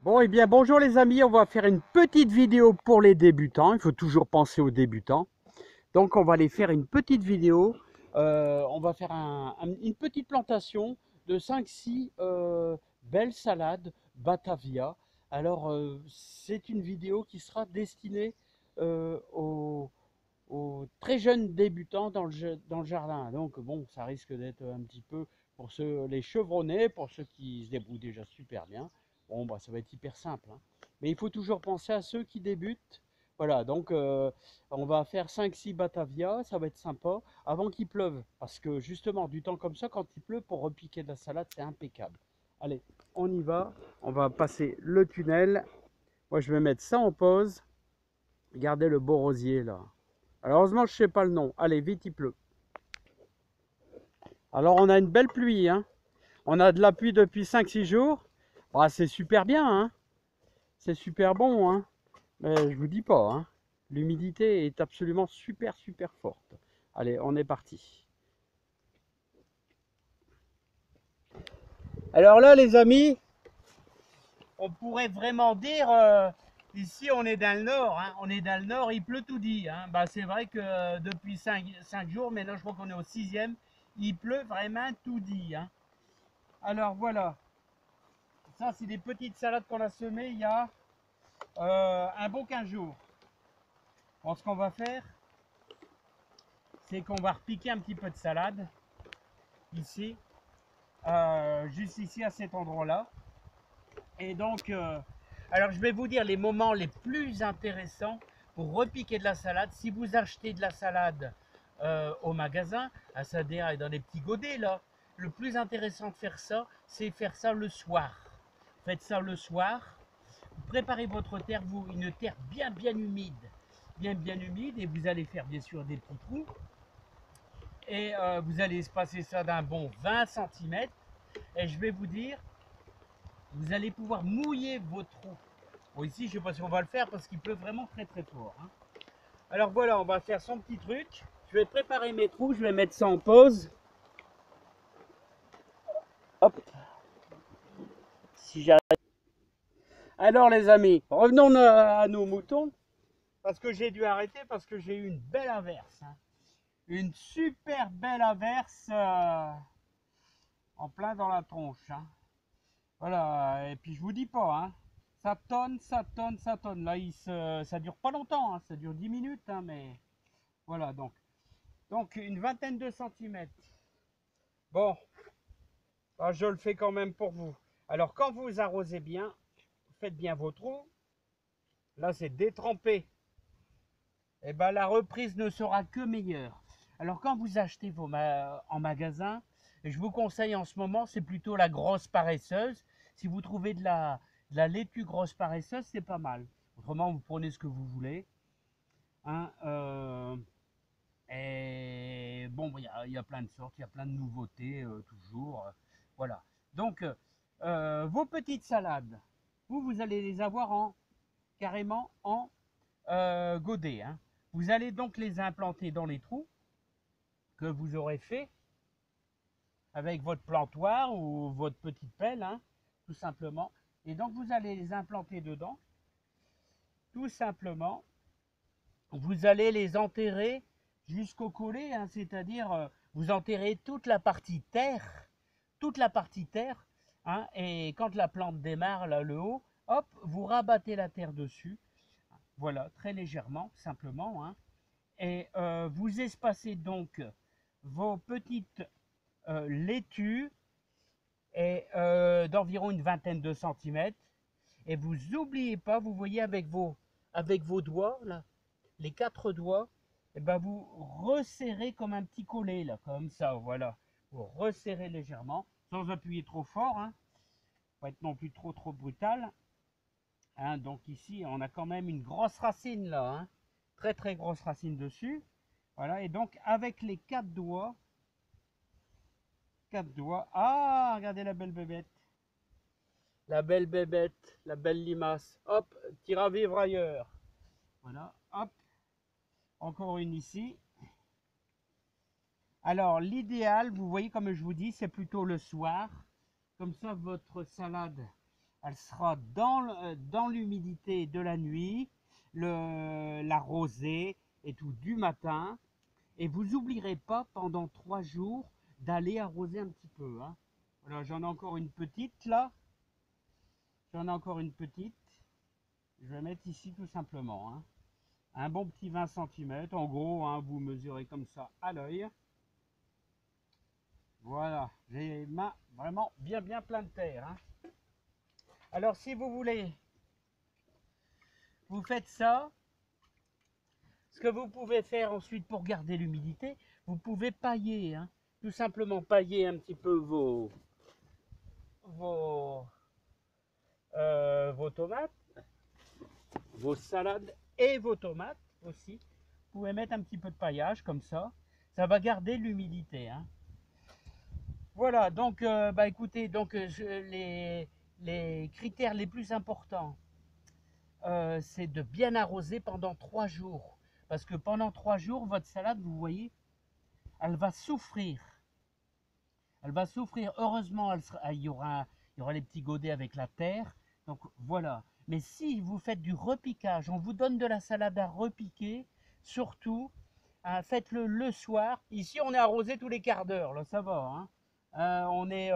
Bon, eh bien, bonjour les amis, on va faire une petite vidéo pour les débutants. Il faut toujours penser aux débutants. Donc, on va aller faire une petite vidéo. On va faire une petite plantation de 5-6 belles salades Batavia. Alors, c'est une vidéo qui sera destinée aux très jeunes débutants dans le jardin. Donc, bon, ça risque d'être un petit peu pour les chevronnés, pour ceux qui se débrouillent déjà super bien. Bon, bah, ça va être hyper simple, hein. Mais il faut toujours penser à ceux qui débutent. Voilà, donc on va faire 5-6 Batavia, ça va être sympa, avant qu'il pleuve. Parce que justement, du temps comme ça, quand il pleut, pour repiquer de la salade, c'est impeccable. Allez, on y va. On va passer le tunnel. Moi, je vais mettre ça en pause. Regardez le beau rosier, là. Alors, heureusement, je ne sais pas le nom. Allez, vite, il pleut. Alors, on a une belle pluie, hein. On a de la pluie depuis 5-6 jours. Bah, c'est super bien, hein. C'est super bon, hein. Mais je vous dis pas, hein. L'humidité est absolument super, super forte. Allez, on est parti. Alors là, les amis, on pourrait vraiment dire, ici on est dans le nord, hein. On est dans le nord, il pleut tout dit, hein. Bah, c'est vrai que depuis 5 jours, maintenant je crois qu'on est au 6e, il pleut vraiment tout dit, hein. Alors voilà, ça c'est des petites salades qu'on a semées il y a un bon 15 jours. Bon, ce qu'on va faire, c'est qu'on va repiquer un petit peu de salade, ici, juste ici à cet endroit-là. Et donc, alors je vais vous dire les moments les plus intéressants pour repiquer de la salade. Si vous achetez de la salade au magasin, c'est-à-dire dans des petits godets là, le plus intéressant de faire ça, c'est faire ça le soir. Faites ça le soir. Préparez votre terre, une terre bien humide, bien humide, et vous allez faire bien sûr des petits trous. Et vous allez espacer ça d'un bon 20 cm. Et je vais vous dire, vous allez pouvoir mouiller vos trous. Bon, ici, je ne sais pas si on va le faire parce qu'il pleut vraiment très fort, hein. Alors voilà, on va faire son petit truc. Je vais préparer mes trous, je vais mettre ça en pause. Hop. Si j'arrête. Alors les amis, revenons à nos moutons. Parce que j'ai dû arrêter parce que j'ai eu une belle averse, hein. Une super belle averse en plein dans la tronche, hein. Voilà, et puis je vous dis pas, hein. Ça tonne, ça tonne, ça tonne. Là, ça dure pas longtemps, hein. Ça dure 10 minutes, hein, mais voilà, donc une vingtaine de centimètres. Bon, bah, je le fais quand même pour vous. Alors quand vous arrosez bien, faites bien vos trous. Là, c'est détrempé. Et ben la reprise ne sera que meilleure. Alors quand vous achetez en magasin, je vous conseille en ce moment, c'est plutôt la grosse paresseuse. Si vous trouvez de la laitue grosse paresseuse, c'est pas mal. Autrement, vous prenez ce que vous voulez, hein, et bon, il y a plein de sortes, il y a plein de nouveautés toujours. Voilà. Donc, vos petites salades, vous allez les avoir carrément en godet, hein. Vous allez donc les implanter dans les trous que vous aurez fait avec votre plantoir ou votre petite pelle, hein, tout simplement. Et donc, vous allez les implanter dedans, tout simplement. Vous allez les enterrer jusqu'au collet, hein, c'est-à-dire vous enterrez toute la partie terre, hein, et quand la plante démarre, là, le haut, hop, vous rabattez la terre dessus, voilà, très légèrement, simplement, hein, et vous espacez donc vos petites laitues d'environ une vingtaine de centimètres, et vous n'oubliez pas, vous voyez avec vos doigts, là, les 4 doigts, et ben vous resserrez comme un petit collet, là, comme ça, voilà. Vous resserrez légèrement, sans appuyer trop fort, hein. Pas être non plus trop brutal, hein. Donc ici, on a quand même une grosse racine, là, hein. Très grosse racine dessus. Voilà, et donc avec les 4 doigts, ah, regardez la belle bébête. La belle bébête, la belle limace. Hop, tire à vivre ailleurs. Voilà, hop. Encore une ici. Alors, l'idéal, vous voyez, comme je vous dis, c'est plutôt le soir. Comme ça, votre salade, elle sera dans l'humidité de la nuit, la rosée et tout du matin. Et vous n'oublierez pas pendant 3 jours d'aller arroser un petit peu. Hein. Voilà, j'en ai encore une petite là. J'en ai encore une petite. Je vais mettre ici tout simplement. Hein. Un bon petit 20 cm. En gros, hein, vous mesurez comme ça à l'œil. Voilà, j'ai les mains vraiment bien plein de terre. Hein. Alors si vous voulez, vous faites ça. Ce que vous pouvez faire ensuite pour garder l'humidité, vous pouvez pailler. Hein. Tout simplement pailler un petit peu vos tomates, vos salades et vos tomates aussi. Vous pouvez mettre un petit peu de paillage comme ça. Ça va garder l'humidité. Hein. Voilà, donc bah écoutez, donc les critères les plus importants, c'est de bien arroser pendant 3 jours. Parce que pendant 3 jours, votre salade, vous voyez, elle va souffrir. Elle va souffrir. Heureusement, il y aura les petits godets avec la terre. Donc voilà. Mais si vous faites du repiquage, on vous donne de la salade à repiquer, surtout, hein, faites-le le soir. Ici, on est arrosé tous les quarts d'heure, là, ça va. Hein. On est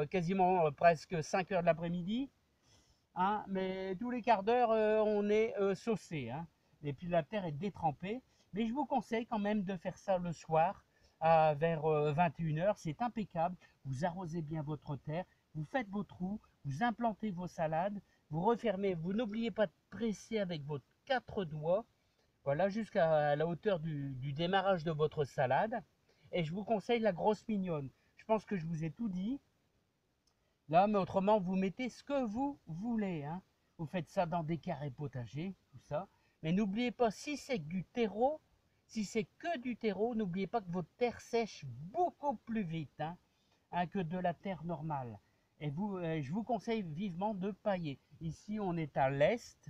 quasiment presque 5 heures de l'après-midi. Hein, mais tous les quarts d'heure, on est saucé. Hein, et puis la terre est détrempée. Mais je vous conseille quand même de faire ça le soir, vers 21 heures. C'est impeccable. Vous arrosez bien votre terre, vous faites vos trous, vous implantez vos salades, vous refermez. Vous n'oubliez pas de presser avec vos 4 doigts. Voilà, jusqu'à la hauteur du démarrage de votre salade. Et je vous conseille la grosse mignonne. Je pense que je vous ai tout dit. Là, mais autrement, vous mettez ce que vous voulez. Hein. Vous faites ça dans des carrés potagers, tout ça. Mais n'oubliez pas, si c'est du terreau, si c'est que du terreau, n'oubliez pas que votre terre sèche beaucoup plus vite hein, que de la terre normale. Et je vous conseille vivement de pailler. Ici, on est à l'est.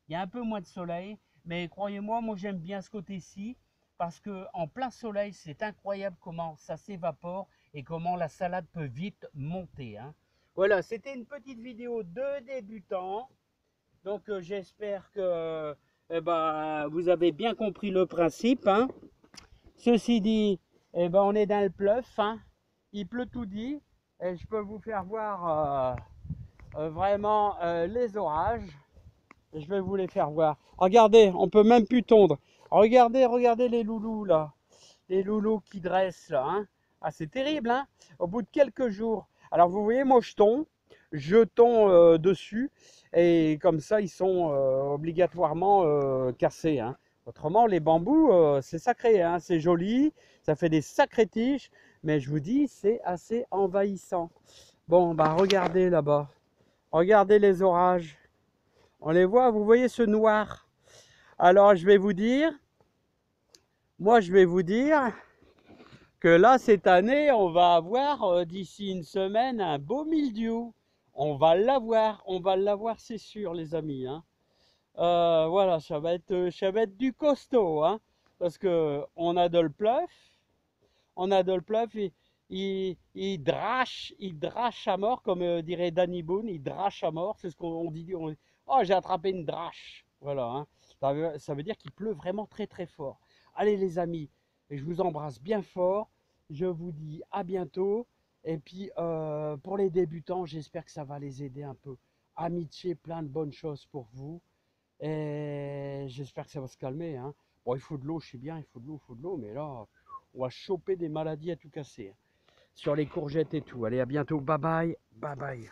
Il y a un peu moins de soleil. Mais croyez-moi, moi j'aime bien ce côté-ci. Parce qu'en plein soleil, c'est incroyable comment ça s'évapore et comment la salade peut vite monter. Hein. Voilà, c'était une petite vidéo de débutant. Donc j'espère que vous avez bien compris le principe. Hein. Ceci dit, on est dans le pleuf. Hein. Il pleut tout dit. Et je peux vous faire voir vraiment les orages. Je vais vous les faire voir. Regardez, on peut même plus tondre. Regardez les loulous là. Les loulous qui dressent là. Hein. Ah, c'est terrible. Hein. Au bout de quelques jours. Alors vous voyez, moi je tombe dessus. Et comme ça, ils sont obligatoirement cassés. Hein. Autrement, les bambous, c'est sacré. Hein. C'est joli. Ça fait des sacrées tiges. Mais je vous dis, c'est assez envahissant. Bon, bah regardez là-bas. Regardez les orages. On les voit, vous voyez ce noir. Alors je vais vous dire que là cette année on va avoir d'ici une semaine un beau mildiou. On va l'avoir c'est sûr les amis. Hein. Voilà, ça va être du costaud. Hein, parce que on a de le pleuf, il drache à mort, comme dirait Danny Boone, il drache à mort, c'est ce qu'on dit. Oh, j'ai attrapé une drache. Voilà, hein. Ça veut dire qu'il pleut vraiment très très fort. Allez les amis, je vous embrasse bien fort. Je vous dis à bientôt. Et puis pour les débutants, j'espère que ça va les aider un peu. Amitié, plein de bonnes choses pour vous. Et j'espère que ça va se calmer. Hein. Bon, il faut de l'eau, je sais bien, il faut de l'eau, mais là, on va choper des maladies à tout casser. Hein. Sur les courgettes et tout. Allez, à bientôt. Bye bye. Bye bye.